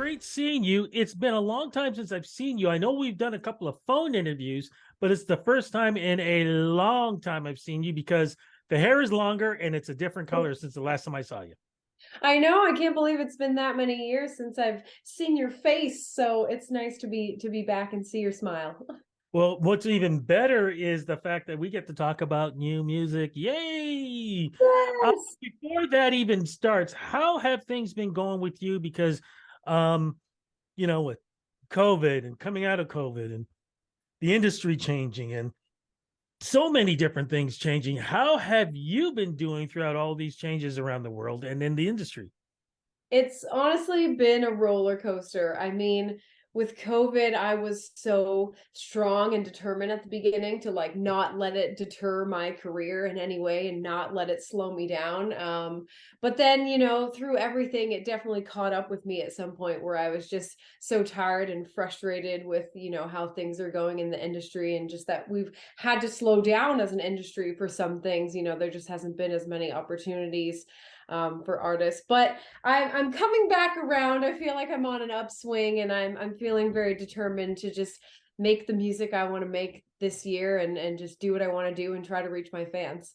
great seeing you. It's been a long time since I've seen you. I know we've done a couple of phone interviews, but it's the first time in a long time I've seen you because the hair is longer and it's a different color since the last time I saw you. I know, I can't believe it's been that many years since I've seen your face, so it's nice to be back and see your smile. Well, what's even better is the fact that we get to talk about new music. Yay! Yes. Before that even starts, how have things been going with you? Because, um, with COVID and coming out of COVID and the industry changing and so many different things changing. How have you been doing throughout all these changes around the world and in the industry? It's honestly been a roller coaster. I mean, with COVID, I was so strong and determined at the beginning to like not let it deter my career in any way and not let it slow me down. But then, through everything, it definitely caught up with me at some point where I was just so tired and frustrated with, how things are going in the industry and just that we've had to slow down as an industry for some things. There just hasn't been as many opportunities for artists. But I'm coming back around. I feel like I'm on an upswing, and I'm feeling very determined to just make the music I want to make this year and just do what I want to do and try to reach my fans.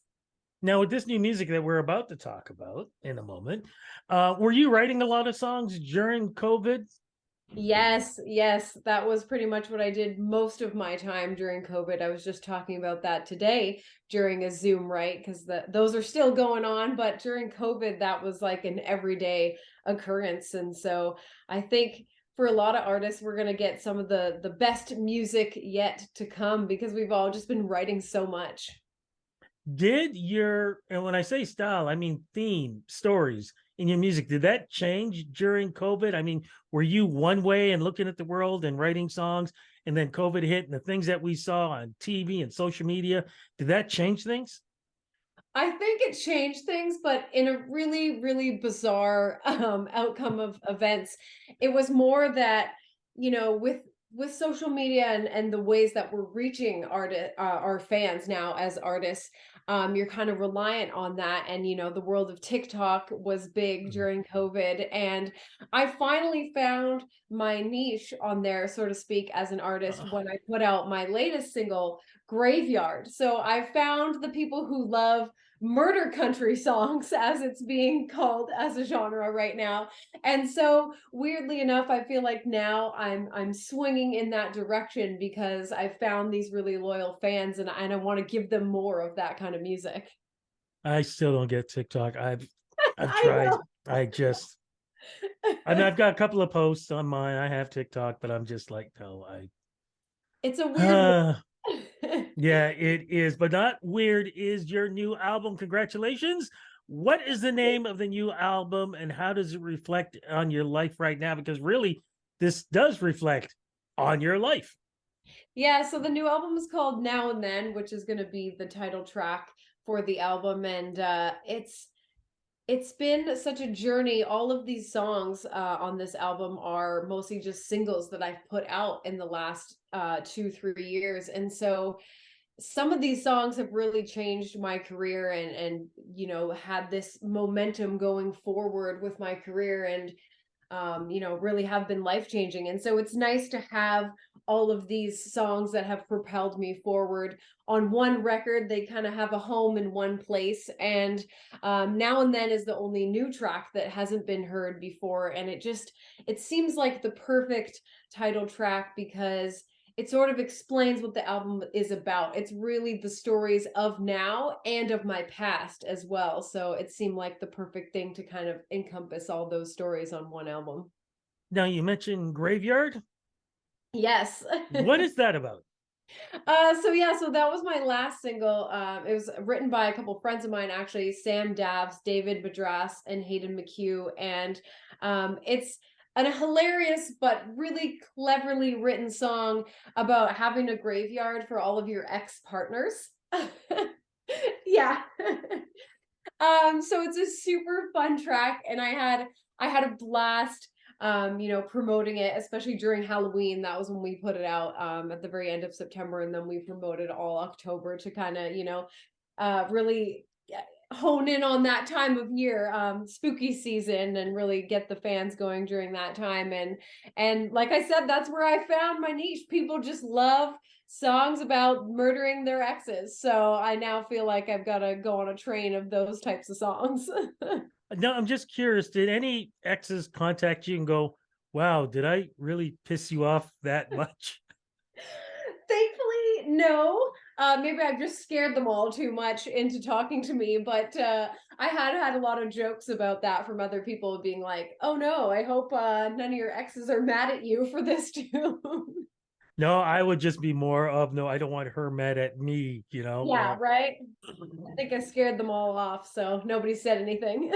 Now, with this new music that we're about to talk about in a moment, were you writing a lot of songs during COVID? Yes, yes, that was pretty much what I did most of my time during COVID. I was just talking about that today during a Zoom, right? Because those are still going on, but during COVID, that was like an everyday occurrence. And so I think for a lot of artists, we're gonna get some of the best music yet to come because we've all just been writing so much. And when I say style, I mean theme, stories in your music, did that change during COVID? I mean, were you one way and looking at the world and writing songs, and then COVID hit and the things that we saw on TV and social media, did that change things? I think it changed things, but in a really, really bizarre outcome of events. It was more that, with social media and the ways that we're reaching our fans now as artists, you're kind of reliant on that. And the world of TikTok was big during COVID, and I finally found my niche on there, so to speak, as an artist when I put out my latest single, Graveyard. So I found the people who love murder country songs, as it's being called as a genre right now. And so weirdly enough, I feel like now I'm swinging in that direction because I found these really loyal fans, and I want to give them more of that kind of music. I still don't get TikTok. I've I tried. know. I mean, I've got a couple of posts on mine. I have TikTok, but I'm just like, no, It's a weird I one. Yeah, it is, but not weird is your new album. Congratulations. What is the name of the new album and how does it reflect on your life right now? Because really, this does reflect on your life. Yeah, so the new album is called Now and Then, which is going to be the title track for the album, and it's been such a journey. All of these songs on this album are mostly just singles that I've put out in the last 2, 3 years. And so some of these songs have really changed my career and had this momentum going forward with my career and really have been life changing. And so it's nice to have all of these songs that have propelled me forward on one record. They kind of have a home in one place. And Now and Then is the only new track that hasn't been heard before. And it seems like the perfect title track because it sort of explains what the album is about. It's really the stories of now and of my past as well. So it seemed like the perfect thing to kind of encompass all those stories on one album. Now, you mentioned Graveyard. Yes. What is that about? So yeah, so that was my last single. It was written by a couple friends of mine, actually, Sam Davs, David Madras, and Hayden McHugh. And it's a hilarious but really cleverly written song about having a graveyard for all of your ex-partners. Yeah. So it's a super fun track, and I had a blast promoting it, especially during Halloween. That was when we put it out at the very end of September, and then we promoted all October to kind of, really hone in on that time of year, spooky season, and really get the fans going during that time. And like I said, that's where I found my niche. People just love songs about murdering their exes. So I now feel like I've got to go on a train of those types of songs. No, I'm just curious. Did any exes contact you and go, "Wow, did I really piss you off that much?" Thankfully, no. Maybe I've just scared them all too much into talking to me, but I had a lot of jokes about that from other people being like, "Oh no, I hope none of your exes are mad at you for this too." No, I would just be more of, no, I don't want her mad at me, you know. Yeah, right. I think I scared them all off, so nobody said anything.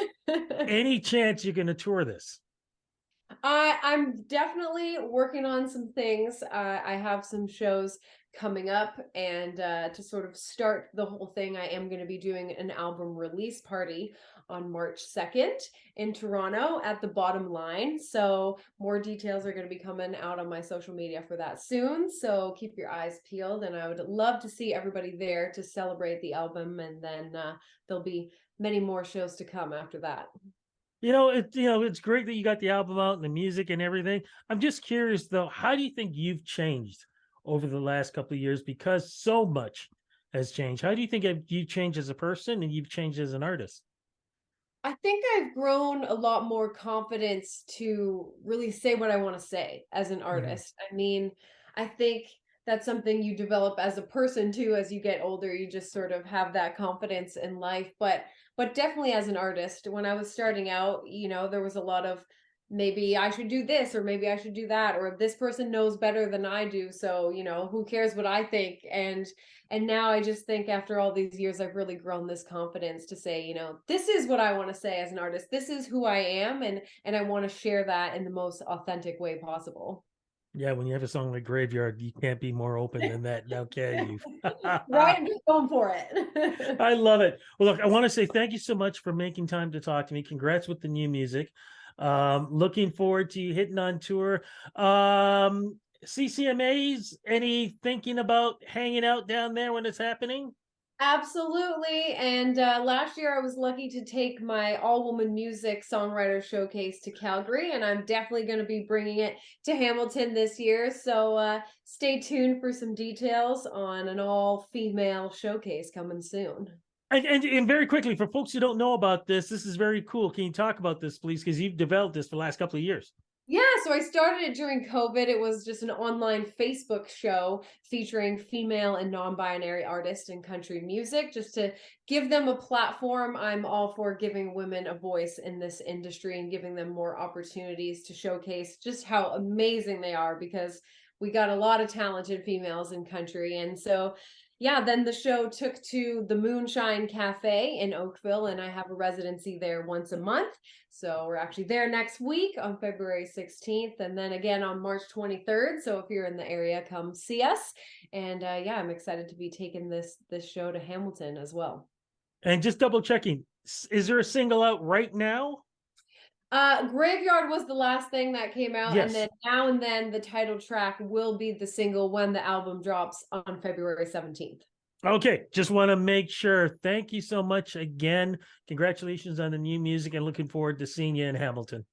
Any chance you're going to tour this? I'm definitely working on some things. I have some shows coming up, and to sort of start the whole thing, I am going to be doing an album release party on March 2nd in Toronto at the Bottom Line. So more details are going to be coming out on my social media for that soon. So keep your eyes peeled, and I would love to see everybody there to celebrate the album, and then there'll be many more shows to come after that. It's great that you got the album out and the music and everything. I'm just curious though, how do you think you've changed over the last couple of years because so much has changed? How do you think you've changed as a person and you've changed as an artist? I think I've grown a lot more confidence to really say what I want to say as an Mhm. artist. I mean, I think that's something you develop as a person too as you get older. You just sort of have that confidence in life, but definitely as an artist, when I was starting out, there was a lot of maybe I should do this or maybe I should do that or this person knows better than I do, so, who cares what I think? And now I just think after all these years, I've really grown this confidence to say, this is what I want to say as an artist. This is who I am, and I want to share that in the most authentic way possible. Yeah, when you have a song like Graveyard, you can't be more open than that now, can you? Right? I'm just going for it. I love it. Well, look, I want to say thank you so much for making time to talk to me. Congrats with the new music. Looking forward to you hitting on tour. CCMAs, any thinking about hanging out down there when it's happening? Absolutely. And last year I was lucky to take my all woman music songwriter showcase to Calgary, and I'm definitely going to be bringing it to Hamilton this year. So stay tuned for some details on an all female showcase coming soon. And very quickly, for folks who don't know about this is very cool. Can you talk about this, please? Because you've developed this for the last couple of years. Yeah, so I started it during COVID. It was just an online Facebook show featuring female and non-binary artists in country music, just to give them a platform. I'm all for giving women a voice in this industry and giving them more opportunities to showcase just how amazing they are, because we got a lot of talented females in country. And so yeah, then the show took to the Moonshine Cafe in Oakville, and I have a residency there once a month. So we're actually there next week on February 16th, and then again on March 23rd. So if you're in the area, come see us. And yeah, I'm excited to be taking this show to Hamilton as well. And just double checking, is there a single out right now? Graveyard was the last thing that came out, and then Yes. Now and Then, the title track, will be the single when the album drops on February 17th. Okay, just want to make sure. Thank you so much again. Congratulations on the new music and looking forward to seeing you in Hamilton.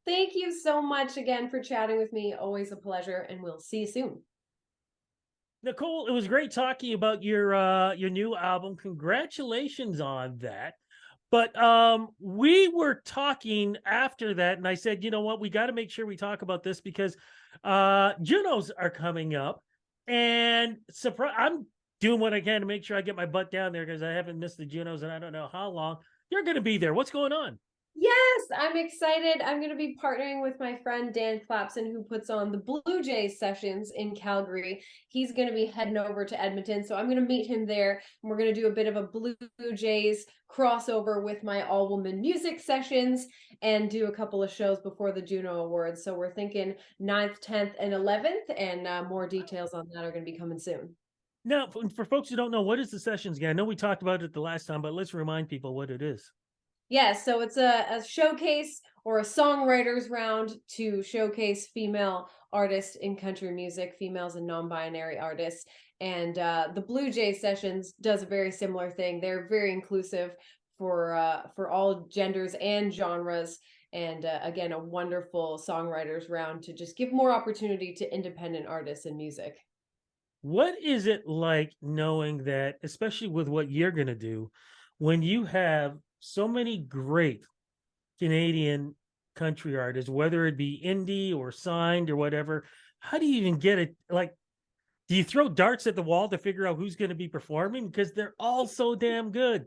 Thank you so much again for chatting with me. Always a pleasure, and we'll see you soon. Nicole, it was great talking about your new album. Congratulations on that. But we were talking after that, and I said, you know what, we got to make sure we talk about this because Junos are coming up, and surprise, I'm doing what I can to make sure I get my butt down there because I haven't missed the Junos and I don't know how long. You're going to be there. What's going on? Yes, I'm excited. I'm going to be partnering with my friend Dan Clapson, who puts on the Blue Jays sessions in Calgary. He's going to be heading over to Edmonton, so I'm going to meet him there. And we're going to do a bit of a Blue Jays crossover with my all woman music sessions and do a couple of shows before the Juno Awards. So we're thinking 9th, 10th, and 11th, and more details on that are going to be coming soon. Now, for folks who don't know, what is the sessions again? I know we talked about it the last time, but let's remind people what it is. Yes, so it's a showcase or a songwriters round to showcase female artists in country music, females and non-binary artists. And the Blue Jay Sessions does a very similar thing. They're very inclusive for all genders and genres. And again, a wonderful songwriters round to just give more opportunity to independent artists in music. What is it like knowing that, especially with what you're going to do, when you have so many great Canadian country artists, whether it be indie or signed or whatever? How do you even get it? Like, do you throw darts at the wall to figure out who's going to be performing? Because they're all so damn good.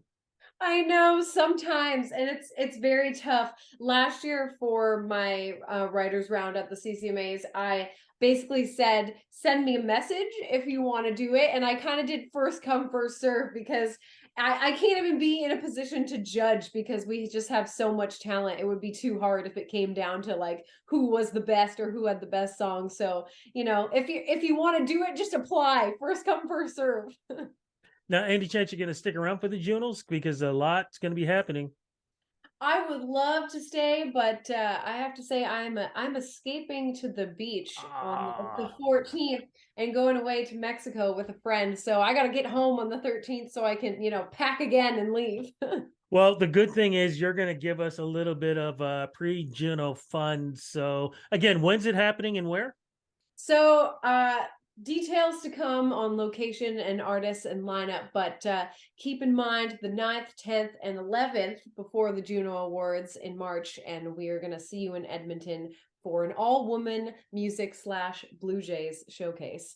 I know sometimes, and it's very tough. Last year for my writers round at the CCMAs, I basically said, "Send me a message if you want to do it," and I kind of did first come first serve because I can't even be in a position to judge because we just have so much talent. It would be too hard if it came down to like who was the best or who had the best song. So if you want to do it, just apply. First come first serve. Now, any chance you're going to stick around for the Junos? Because a lot's going to be happening. I would love to stay, but I have to say I'm escaping to the beach on the Ah. 14th and going away to Mexico with a friend. So I got to get home on the 13th so I can, pack again and leave. Well, the good thing is you're going to give us a little bit of pre-Juno fun. So, again, when's it happening and where? So details to come on location and artists and lineup, but keep in mind the 9th, 10th, and 11th before the Juno Awards in March, and we are going to see you in Edmonton for an all-woman music / Blue Jays showcase.